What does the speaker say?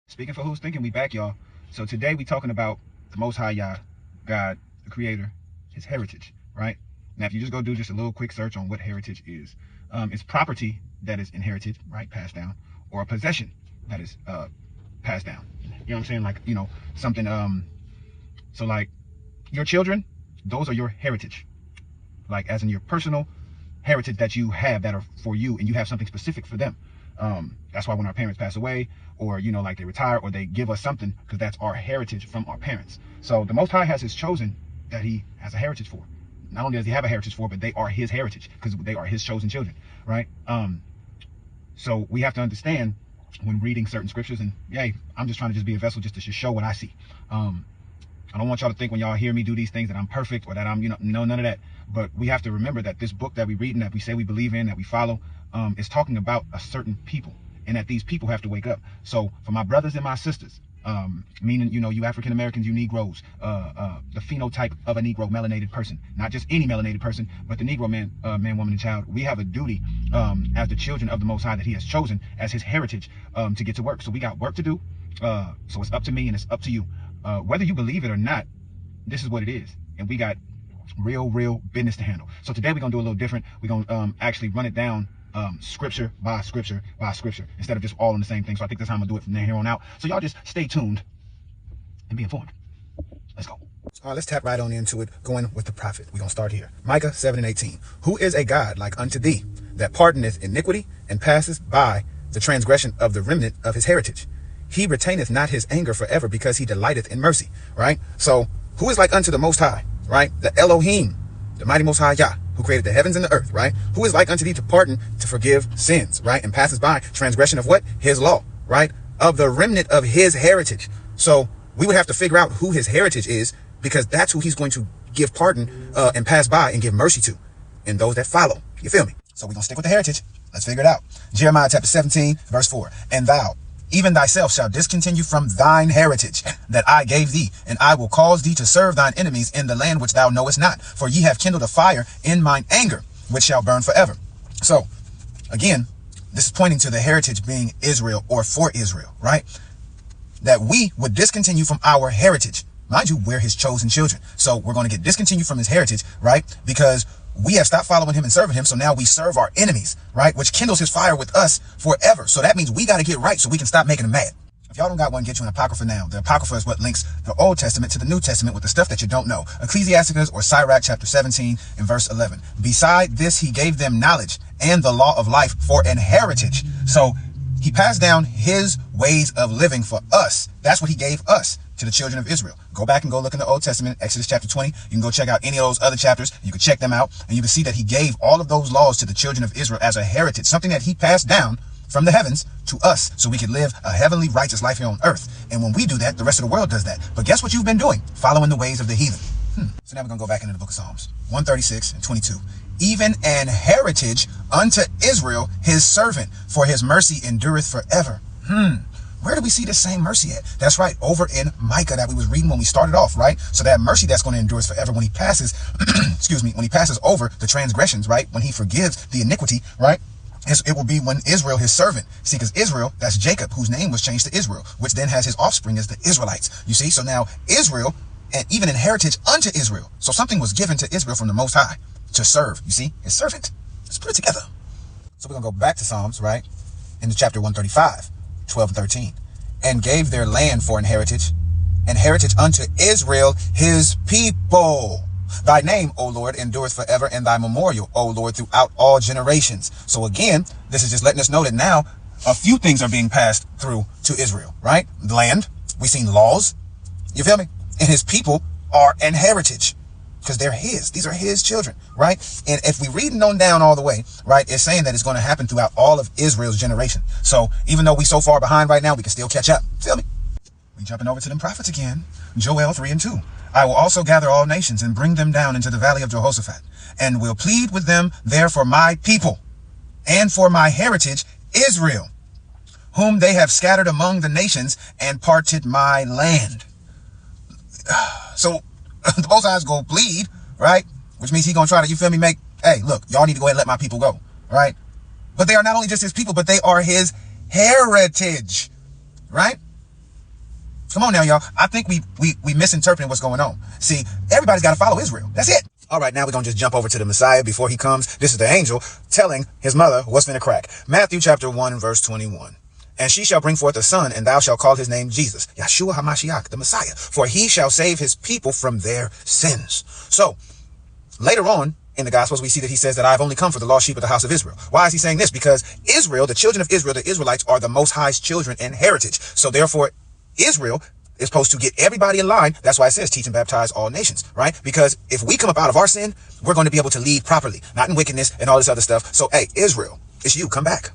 Speaking for who's thinking, we back, y'all. So today we talking about the Most High Yah, God, the Creator, His heritage, right? Now, if you just go do just a little quick search on what heritage is, it's property that is inherited, right, passed down, or a possession that is passed down. You know what I'm saying? Like, something. So like your children, those are your heritage, like as in your personal heritage that you have that are for you, and you have something specific for them. That's why when our parents pass away, or like they retire, or they give us something, because that's our heritage from our parents. So the Most High has His chosen that He has a heritage for. Not only does He have a heritage for, but they are His heritage because they are His chosen children, right? So we have to understand when reading certain scriptures, and yay, I'm just trying to just be a vessel just to show what I see. I don't want y'all to think when y'all hear me do these things that I'm perfect, or that I'm, no, none of that. But we have to remember that this book that we read and that we say we believe in, that we follow, is talking about a certain people, and that these people have to wake up. So for my brothers and my sisters, meaning, you African Americans, you Negroes, the phenotype of a Negro, melanated person, not just any melanated person, but the Negro man, woman, and child, we have a duty as the children of the Most High that He has chosen as His heritage to get to work. So we got work to do. So it's up to me and it's up to you. Whether you believe it or not, this is what it is. And we got real business to handle. So today we're going to do a little different. We're going to actually run it down scripture by scripture by scripture, instead of just all in the same thing. So I think that's how I'm going to do it from here on out. So y'all just stay tuned and be informed. Let's go. All right, let's tap right on into it, going with the prophet. We're going to start here. Micah 7:18. Who is a God like unto thee, that pardoneth iniquity, and passeth by the transgression of the remnant of his heritage? He retaineth not his anger forever, because he delighteth in mercy, right? So who is like unto the Most High, right? The Elohim, the mighty Most High Yah, who created the heavens and the earth, right? Who is like unto thee to pardon, to forgive sins, right? And passes by transgression of what? His law, right? Of the remnant of his heritage. So we would have to figure out who his heritage is, because that's who he's going to give pardon and pass by and give mercy to, and those that follow. You feel me? So we're going to stick with the heritage. Let's figure it out. Jeremiah chapter 17, verse 4. And thou, even thyself, shalt discontinue from thine heritage that I gave thee, and I will cause thee to serve thine enemies in the land which thou knowest not. For ye have kindled a fire in mine anger, which shall burn forever. So, again, this is pointing to the heritage being Israel, or for Israel, right? That we would discontinue from our heritage. Mind you, we're His chosen children. So we're going to get discontinued from His heritage, right? Because we have stopped following Him and serving Him. So now we serve our enemies, right? Which kindles His fire with us forever. So that means we got to get right so we can stop making them mad. If y'all don't got one, get you an Apocrypha now. The Apocrypha is what links the Old Testament to the New Testament with the stuff that you don't know. Ecclesiasticus, or Sirach chapter 17 and verse 11. Beside this, He gave them knowledge and the law of life for an heritage. So He passed down His ways of living for us. That's what He gave us, to the children of Israel. Go back and go look in the Old Testament, Exodus chapter 20. You can go check out any of those other chapters. You can check them out, and you can see that He gave all of those laws to the children of Israel as a heritage, something that He passed down from the heavens to us, so we could live a heavenly, righteous life here on earth. And when we do that, the rest of the world does that. But guess what you've been doing? Following the ways of the heathen. So now we're going to go back into the book of Psalms 136 and 22. Even an heritage unto Israel, His servant, for His mercy endureth forever. Where do we see this same mercy at? That's right, over in Micah that we was reading when we started off, right? So that mercy that's going to endure forever when He passes, excuse me, when He passes over the transgressions, right? When He forgives the iniquity, right? It will be when Israel, His servant. See, because Israel, that's Jacob, whose name was changed to Israel, which then has his offspring as the Israelites. You see, so now Israel, and even an heritage unto Israel. So something was given to Israel from the Most High to serve, you see, His servant. Let's put it together. So we're going to go back to Psalms, right? In the chapter 135. 12 and 13, and gave their land for an heritage unto Israel, His people. Thy name, O Lord, endureth forever, and thy memorial, O Lord, throughout all generations. So again, this is just letting us know that now a few things are being passed through to Israel, right? Land, we've seen laws, you feel me? And His people are an heritage, because they're His. These are His children, right? And if we read on down all the way, right, it's saying that it's going to happen throughout all of Israel's generation. So even though we so far behind right now, we can still catch up. Feel me? We jumping over to them prophets again. Joel 3 and 2. I will also gather all nations and bring them down into the valley of Jehoshaphat, and will plead with them there for my people and for my heritage Israel, whom they have scattered among the nations and parted my land. So the Most High is going to plead, right? Which means He's going to try to, you feel me, hey, look, y'all need to go ahead and let my people go, right? But they are not only just His people, but they are His heritage, right? Come on now, y'all. I think we misinterpreting what's going on. See, everybody's got to follow Israel. That's it. All right, now we're going to just jump over to the Messiah before he comes. This is the angel telling his mother what's finna crack. Matthew chapter 1, verse 21. And she shall bring forth a son, and thou shalt call his name Jesus, Yahshua HaMashiach, the Messiah, for he shall save his people from their sins. So, later on in the Gospels, we see that he says that I've only come for the lost sheep of the house of Israel. Why is he saying this? Because Israel, the children of Israel, the Israelites, are the Most High's children and heritage. So therefore, Israel is supposed to get everybody in line. That's why it says teach and baptize all nations, right? Because if we come up out of our sin, we're going to be able to lead properly, not in wickedness and all this other stuff. So, hey, Israel, it's you. Come back.